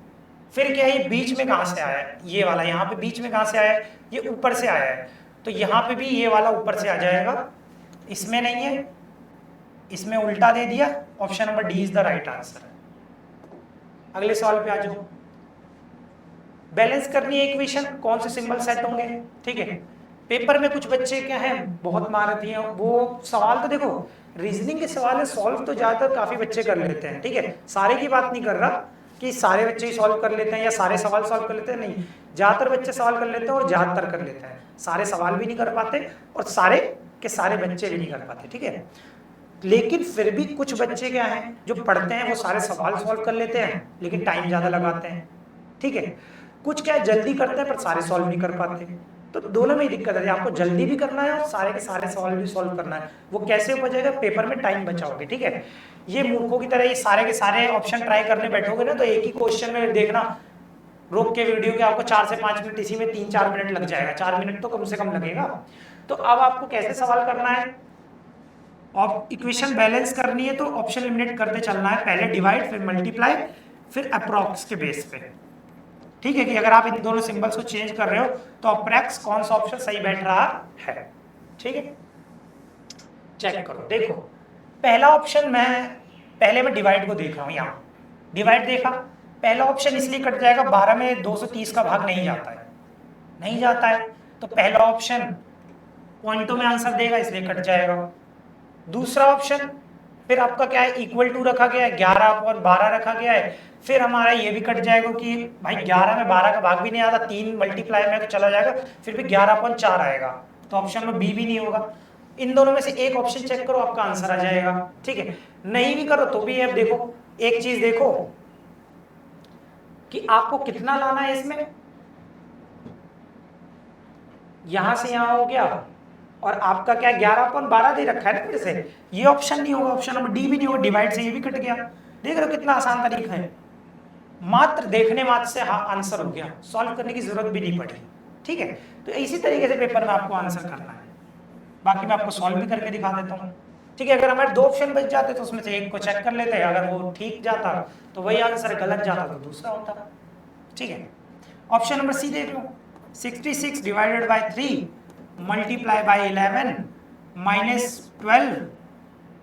फिर क्या है, ये बीच में कहां से आया है, ये वाला यहाँ पे बीच में कहां से आया है, ये ऊपर से आया है, तो यहाँ पे भी ये वाला ऊपर से आ जाएगा। इसमें नहीं है, इसमें उल्टा दे दिया। Option number D is the right answer. अगले सवाल पे आ जाओ। बैलेंस करनी है इक्वेशन, कौन से सिंबल सेट होंगे, ठीक है। पेपर में कुछ बच्चे क्या है, बहुत महारथी हैं, वो सवाल तो देखो रीजनिंग के सवाल है, सॉल्व तो ज्यादातर काफी बच्चे कर लेते हैं, ठीक है। सारे की बात नहीं कर रहा कि सारे बच्चे ही सॉल्व कर लेते हैं या सारे सवाल सॉल्व कर लेते हैं, नहीं। ज्यादातर बच्चे सवाल कर लेते हैं और ज्यादातर कर लेते हैं। सारे सवाल भी नहीं कर पाते और सारे के सारे बच्चे भी नहीं कर पाते, ठीक है। लेकिन फिर भी कुछ बच्चे क्या हैं जो पढ़ते हैं वो सारे सवाल सॉल्व कर लेते हैं, लेकिन टाइम ज्यादा लगाते हैं, ठीक है। कुछ क्या है, जल्दी करते हैं पर सारे सॉल्व नहीं कर पाते। तो दोनों में ही दिक्कत है, आपको जल्दी भी करना है और सारे के सारे सवाल भी सॉल्व करना है। वो कैसे हो जाएगा, पेपर में टाइम बचाओगे, ठीक है। ये मूर्खों की तरह ये सारे के सारे ऑप्शन ट्राई करने बैठोगे ना, तो एक ही क्वेश्चन में देखना, रोक के वीडियो के आपको 4 से 5 मिनट, इसी में 3-4 मिनट लग जाएगा, 4 मिनट तो कम से कम लगेगा। तो अब आपको कैसे सवाल करना है, और इक्वेशन बैलेंस करनी है तो ऑप्शन एलिमिनेट करते चलना है, पहले डिवाइड फिर मल्टीप्लाई फिर अप्रॉक्स के बेस पे, ठीक है। कि अगर आप इन दोनों सिंबल्स को चेंज कर रहे हो तो अप्रॉक्स कौन सा ऑप्शन सही बैठ रहा है, ठीक है। चेक करो, देखो पहला ऑप्शन, मैं डिवाइड को देख रहा हूं, यहाँ डिवाइड देखा, पहला ऑप्शन इसलिए कट जाएगा, 12 में 230 का भाग नहीं जाता है, नहीं जाता है, तो पहला ऑप्शन पॉइंटों में आंसर देगा इसलिए कट जाएगा। दूसरा ऑप्शन फिर आपका क्या है, इक्वल टू रखा गया है, 11/12 रखा गया है, फिर हमारा ये भी कट जाएगा कि भाई 11 में 12 का भाग भी नहीं आता, 3 मल्टीप्लाई में तो चला जाएगा, फिर भी 11/4 आएगा, तो ऑप्शन में बी भी नहीं होगा। इन दोनों में से एक ऑप्शन चेक करो, आपका आंसर आ जाएगा, ठीक है। नहीं भी करो तो भी अब देखो, एक चीज देखो कि आपको कितना लाना है इसमें, यहां से यहां हो गया, और आपका क्या 11/12 दे रखा है ना, फिर से ये ऑप्शन नहीं होगा, ऑप्शन नंबर डी भी नहीं होगा, डिवाइड से ये भी कट गया। देख रहे हो कितना आसान तरीका है, मात्र देखने मात्र से आंसर हो गया, सॉल्व करने की जरूरत भी नहीं पड़ी, ठीक है। तो इसी तरीके से पेपर में आपको आंसर करना है। बाकी मैं आपको सॉल्व भी करके दिखा देता हूँ, ठीक है। अगर हमारे 2 ऑप्शन बच जाते तो उसमें से एक को चेक कर लेते, अगर वो ठीक जाता तो वही आंसर, गलत जाता तो दूसरा होता, ठीक है। ऑप्शन नंबर सी देख लो, 66 divided by 3 multiply by 11 minus 12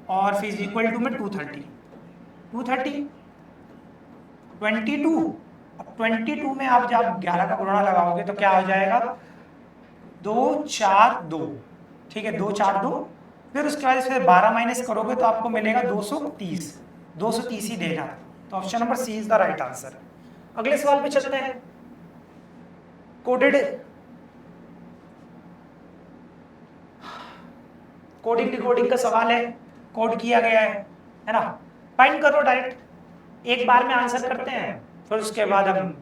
और फिर इक्वल टू में 230 22। अब 22 में आप जब 11 का गुणा लगाओगे तो क्या हो जाएगा, 2 4 2, ठीक है, 2 4 2, फिर उसके बाद फिर 12 माइनस करोगे तो आपको मिलेगा 230 ही देना, तो option number C is the right answer. अगले सवाल पे चलते हैं। कोडिंग डिकोडिंग का सवाल है, कोड किया गया है ना। फाइंड करो डायरेक्ट, एक बार में आंसर करते हैं, फिर उसके बाद हम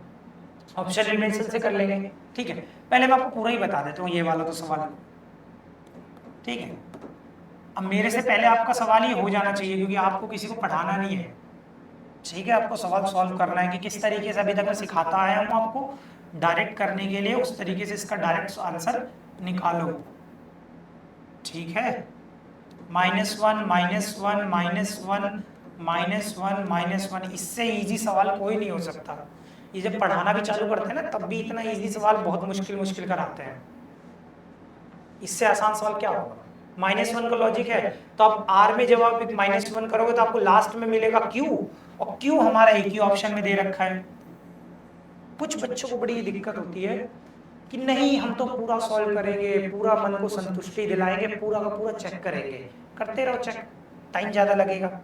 ऑप्शन एलिमिनेशन से कर लेंगे, ठीक है। पहले मैं आपको पूरा ही बता देता हूँ ये वाला तो सवाल, ठीक है। अब मेरे से पहले आपका सवाल ये हो जाना चाहिए, क्योंकि आपको किसी को पढ़ाना नहीं है, ठीक है। आपको सवाल सॉल्व करना है कि किस तरीके से अभी तक मैं सिखाता आया हूँ आपको, डायरेक्ट करने के लिए उस तरीके से इसका डायरेक्ट आंसर निकालो, ठीक है। -1 -1 -1 -1 -1, इससे इजी सवाल कोई नहीं हो सकता। ये जब पढ़ाना भी चालू करते हैं ना तब भी इतना इजी सवाल बहुत मुश्किल कराते हैं। इससे आसान सवाल क्या होगा? -1 का लॉजिक है तो अब आर में जब आप -1 करोगे तो आपको लास्ट में मिलेगा क्यू, और क्यू हमारा एक ही ऑप्शन में दे रखा है। कुछ बच्चों को बड़ी दिक्कत होती है कि नहीं हम तो पूरा सॉल्व करेंगे, पूरा मन को संतुष्टि दिलाएंगे, पूरा का पूरा चेक करेंगे। करते रहो चेक, टाइम ज्यादा लगेगा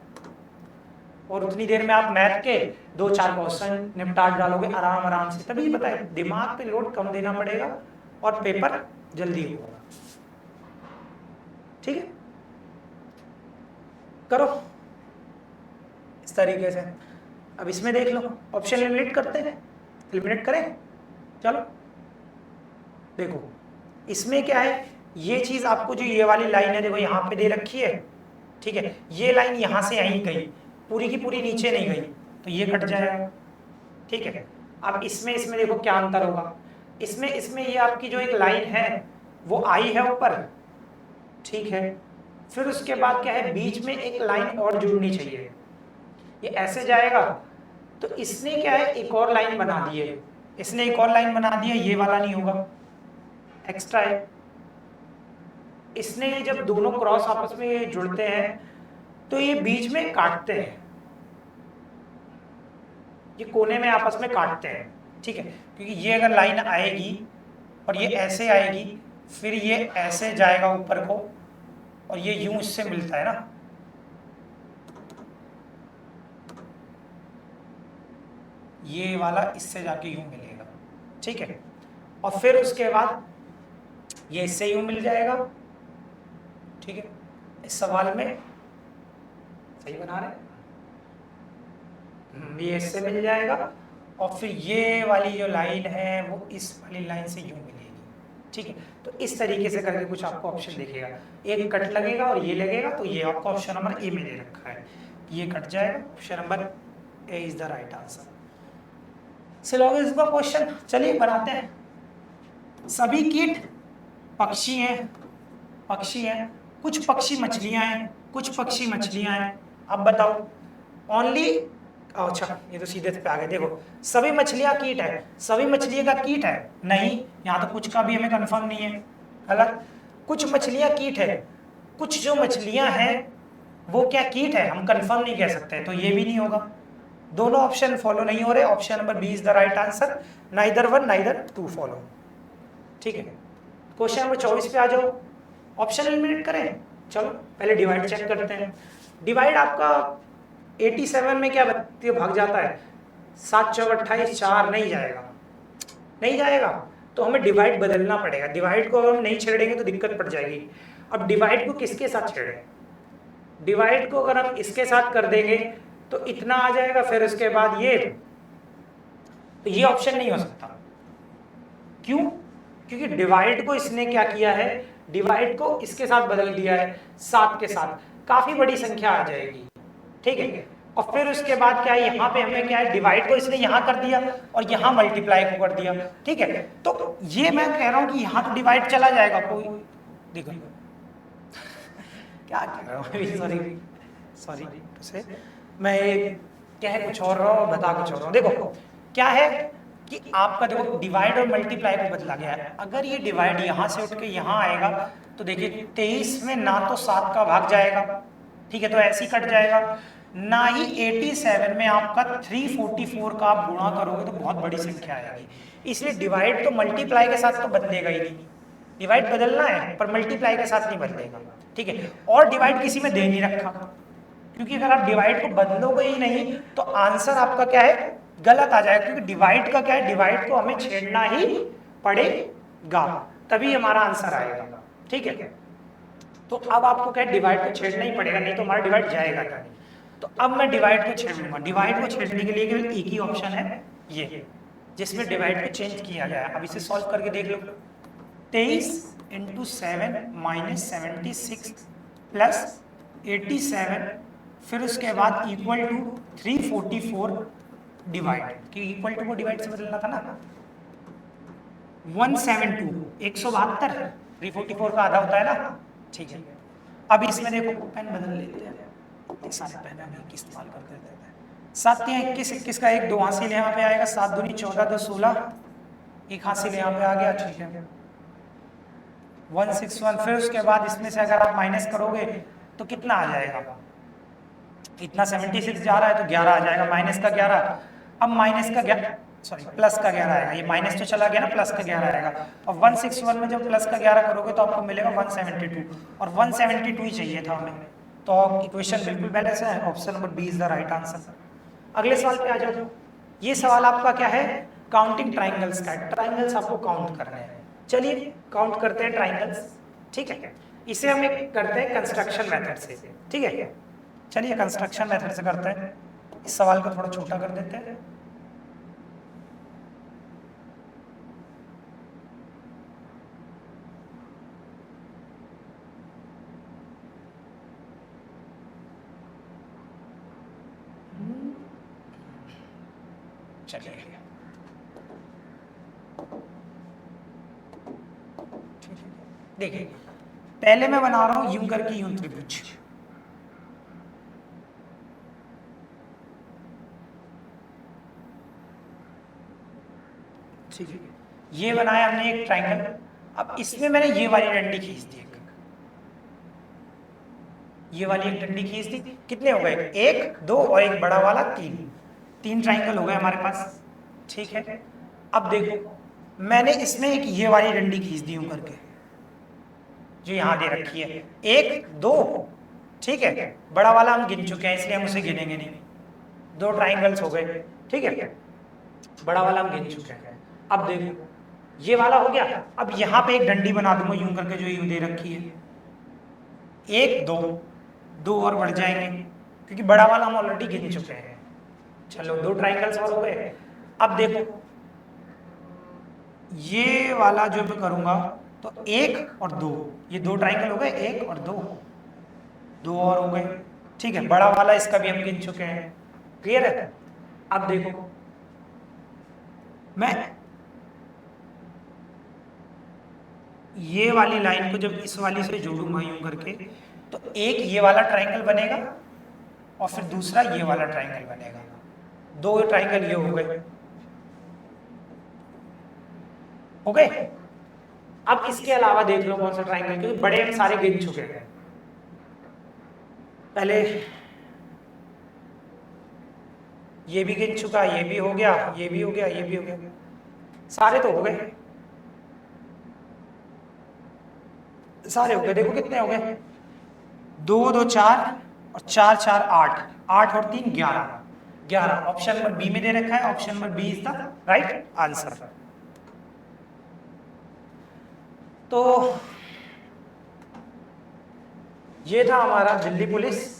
और उतनी देर में आप मैथ के 2-4 क्वेश्चन निपटा डालोगे आराम से। तभी बताए दिमाग पे लोड कम देना पड़ेगा और पेपर जल्दी होगा, ठीक है। करो इस तरीके से। अब इसमें देख लो, ऑप्शन एलिमिनेट करते हैं, एलिमिनेट करें, चलो देखो इसमें क्या है। ये चीज आपको जो ये वाली लाइन है देखो यहाँ पे दे रखी है, ठीक है। ये लाइन यहाँ से यहीं गई, पूरी की पूरी नीचे नहीं गई, तो ये कट जाएगा, ठीक है। अब इसमें देखो क्या अंतर होगा। इसमें ये आपकी जो एक लाइन है वो आई है ऊपर, ठीक है। फिर उसके बाद क्या है, बीच में एक लाइन और जुड़नी चाहिए। ये ऐसे जाएगा तो इसने क्या है एक और लाइन बना दी है, इसने एक और लाइन बना दी है, ये वाला नहीं होगा, एक्स्ट्रा है। इसने जब दोनों क्रॉस आपस में जुड़ते हैं तो ये बीच में काटते हैं, ये कोने में आपस में काटते हैं, ठीक है। क्योंकि ये अगर लाइन आएगी और ये ऐसे आएगी, फिर ये ऐसे जाएगा ऊपर को और ये यूं इससे मिलता है ना, ये वाला इससे जाके यूं मिलेगा, ठीक है। और फिर उसके बाद ये इससे यूं मिल जाएगा, ठीक है। इस सवाल में सही बना रहे, ये इससे मिल जाएगा और फिर ये वाली जो लाइन है वो इस वाली लाइन से यूं मिलेगी, ठीक है। तो इस तरीके से करके कुछ आपको ऑप्शन दिखेगा, एक कट लगेगा और ये लगेगा, तो ये आपको ऑप्शन नंबर ए में दे रखा है, ये कट जाएगा, option number A is the right answer. Syllogism का क्वेश्चन चलिए बनाते हैं। सभी कीट पक्षी हैं, कुछ पक्षी मछलियां हैं, कुछ पक्षी मछलियां हैं। अब बताओ ओनली, अच्छा ये तो सीधे पे आ गए। देखो सभी मछलियां कीट है, सभी मछलियों का कीट है नहीं, यहाँ तो कुछ का भी हमें कंफर्म नहीं है, गलत। कुछ मछलियां कीट है, कुछ जो मछलियां हैं वो क्या कीट है, हम कंफर्म नहीं कह सकते, तो ये भी नहीं होगा। दोनों ऑप्शन फॉलो नहीं हो रहे, option number B is the right answer, neither 1 neither 2 follow, ठीक है। क्वेश्चन नंबर 24 पे आ जाओ, ऑप्शन एलिमिनेट करें। चलो पहले डिवाइड चेक करते हैं। डिवाइड आपका 87 में क्या भाग जाता है, 7 × 4 = 28, 4 नहीं जाएगा, तो हमें डिवाइड बदलना पड़ेगा। डिवाइड को अगर हम नहीं छेड़ेंगे तो दिक्कत पड़ जाएगी। अब डिवाइड को किसके साथ छेड़ें, डिवाइड को अगर हम इसके साथ कर देंगे तो इतना आ जाएगा, फिर उसके बाद ये, तो ये ऑप्शन नहीं हो सकता। क्यों? क्योंकि डिवाइड को इसने क्या किया है, डिवाइड को इसके साथ बदल दिया है, 7 के साथ, काफी बड़ी संख्या आ जाएगी, ठीक है। और फिर उसके बाद क्या है, यहाँ पे हमें क्या है, डिवाइड को इसने यहाँ कर दिया और यहाँ मल्टीप्लाई को कर दिया, ठीक है। तो ये मैं कह रहा हूँ कि यहाँ तो डिवाइड चला जाएगा, कोई देखो क्या कह रहा हूँ, सॉरी से मैं कह कुछ और रहा हूँ, बता कुछ और रहा हूँ। देखो क्या है कि आपका देखो डिवाइड और मल्टीप्लाई को बदला गया है। अगर ये डिवाइड यहाँ से उठ के यहाँ आएगा तो देखिए 23 में ना तो 7 का भाग जाएगा, ठीक है, तो ऐसे ही कट जाएगा, ना ही 87 में आपका 344 का आप गुणा करोगे तो बहुत बड़ी संख्या आएगी। इसलिए डिवाइड तो मल्टीप्लाई के साथ तो बदलेगा ही नहीं, डिवाइड बदलना है पर मल्टीप्लाई के साथ नहीं बदलेगा, ठीक है। और डिवाइड किसी में दे नहीं रखा, क्योंकि अगर आप डिवाइड को बदलोगे ही नहीं तो आंसर आपका क्या है, गलत आ जाएगा। क्योंकि डिवाइड का क्या है, डिवाइड को हमें छेड़ना ही पड़ेगा, तभी हमारा आंसर आएगा, ठीक है। तो अब आपको क्या है, डिवाइड को छेड़ना ही पड़ेगा, नहीं तो हमारा डिवाइड जाएगा नहीं। तो अब मैं डिवाइड को छेड़ूंगा। डिवाइड को छेड़ने के लिए केवल एक ही ऑप्शन है, ये जिसमें डिवाइड को चेंज किया गया है। अब इसे सॉल्व करके देख लो, 23 × 7 - 76 + 87, फिर उसके बाद इक्वल टू 344 डिवाइड, कि इक्वल टू को डिवाइड से बदलना था ना, 172 172 344 का आधा होता है ना, ठीक है। अब इसमें देखो पेन बदल लेते हैं, ये सारे पेन हम एक इस्तेमाल कर देते हैं। 7 × 21 21 का 1 2 हासिल यहाँ पे आएगा, 7 दूनी 14 2 16, एक हासिल यहाँ पे आ गया, ठीक है 161। फिर उसके बाद इसमें से अगर आप माइनस करोगे तो कितना आ जाएगा, इतना 76 जा रहा है तो 11 आ जाएगा, माइनस का 11। अब माइनस का 11 सॉरी प्लस का 11 आएगा, ये माइनस तो चला गया ना, प्लस का 11 आएगा। और 161 में जब प्लस का 11 करोगे तो आपको मिलेगा 172, और 172 ही चाहिए था हमें, तो इक्वेशन बिल्कुल बैलेंस है, option number B is the right answer. अगले सवाल पे आ जाओ। ये सवाल आपका क्या है, काउंटिंग ट्राइंगल्स का है, ट्राइंगल्स आपको काउंट करने हैं। चलिए काउंट करते हैं ट्राइंगल्स, ठीक है। इसे हम एक करते हैं कंस्ट्रक्शन मेथड से, ठीक है। चलिए कंस्ट्रक्शन मेथड से करते हैं। इस सवाल को थोड़ा छोटा कर देते हैं। चलिए देखिए, पहले मैं बना रहा हूं यूं करके यूं त्रिभुज, ठीक है। ये बनाया हमने एक ट्राइंगल। अब इसमें मैंने ये वाली डंडी खींच दी, ये वाली एक डंडी खींच दी। कितने हो गए, 1 2 और एक बड़ा वाला 3 ट्राइंगल हो गए हमारे पास, ठीक है। अब देखो मैंने इसमें एक ये वाली डंडी खींच दी यूं करके, जो यहाँ दे रखी है 1 2, ठीक है। बड़ा वाला हम गिन चुके हैं इसलिए हम उसे गिनेंगे नहीं, 2 ट्राइंगल्स हो गए, ठीक है। बड़ा वाला हम गिन चुके हैं। अब देखो ये वाला हो गया। अब यहाँ पे एक डंडी बना दूंगा यूं करके, जो यूं दे रखी है 1 2 और बढ़ जाएंगे क्योंकि बड़ा वाला हम ऑलरेडी गिन चुके हैं। चलो 2 ट्राइंगल्स और हो गए। अब देखो ये वाला जो मैं करूंगा तो 1 और 2, ये 2 ट्राइंगल हो गए, 1 और 2 और हो गए, ठीक है। बड़ा वाला इसका भी हम गिन चुके हैं, क्लियर है। अब देखो मैं ये वाली लाइन को जब इस वाली से जोड़ूंगा यूं करके, तो एक ये वाला ट्राइंगल बनेगा और फिर दूसरा ये वाला ट्राइंगल बनेगा, 2 ट्राइंगल ये हो गए। अब इसके अलावा देख लो कौन सा ट्राइंगल, क्योंकि बड़े हम सारे गिन चुके हैं। पहले ये भी गिन चुका, ये भी हो गया, ये भी हो गया, ये भी हो गया, सारे तो हो गए, सारे हो गए। देखो कितने हो गए, 2 2 4 और 4 4 8, 8 और 3 11। ऑप्शन नंबर बी में दे रखा है, option number B is the right answer. तो ये था हमारा दिल्ली पुलिस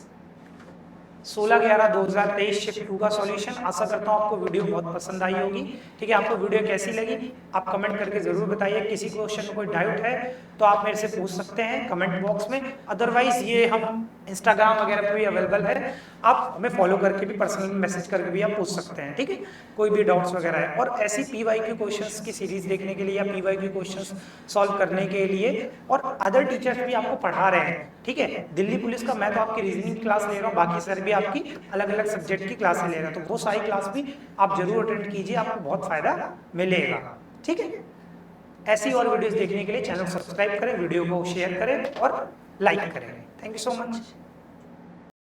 16/11/2023 शिफ्ट 2 का सॉल्यूशन। आशा करता हूँ आपको वीडियो बहुत पसंद आई होगी, ठीक है। आपको वीडियो कैसी लगी आप कमेंट करके जरूर बताइए। किसी क्वेश्चन में कोई डाउट है तो आप मेरे से पूछ सकते हैं कमेंट बॉक्स में। अदरवाइज ये हम इंस्टाग्राम वगैरह पे भी अवेलेबल है, आप हमें फॉलो करके भी पर्सनल मैसेज करके भी आप पूछ सकते हैं, ठीक है। कोई भी डाउट्स वगैरह है, और ऐसी PYQ क्वेश्चंस की सीरीज देखने के लिए या PYQ क्वेश्चंस सॉल्व करने के लिए और अदर टीचर्स भी आपको पढ़ा रहे हैं, ठीक है। दिल्ली पुलिस का मैं तो आपकी रीजनिंग क्लास ले रहा हूँ, बाकी सर भी आपकी अलग अलग सब्जेक्ट की क्लासें ले रहे हैं, तो वो सारी क्लास भी आप जरूर अटेंड कीजिए, आपको बहुत फायदा मिलेगा, ठीक है। ऐसी और वीडियोस देखने के लिए चैनल सब्सक्राइब करें, वीडियो को शेयर करें और लाइक करें। Thank you so much.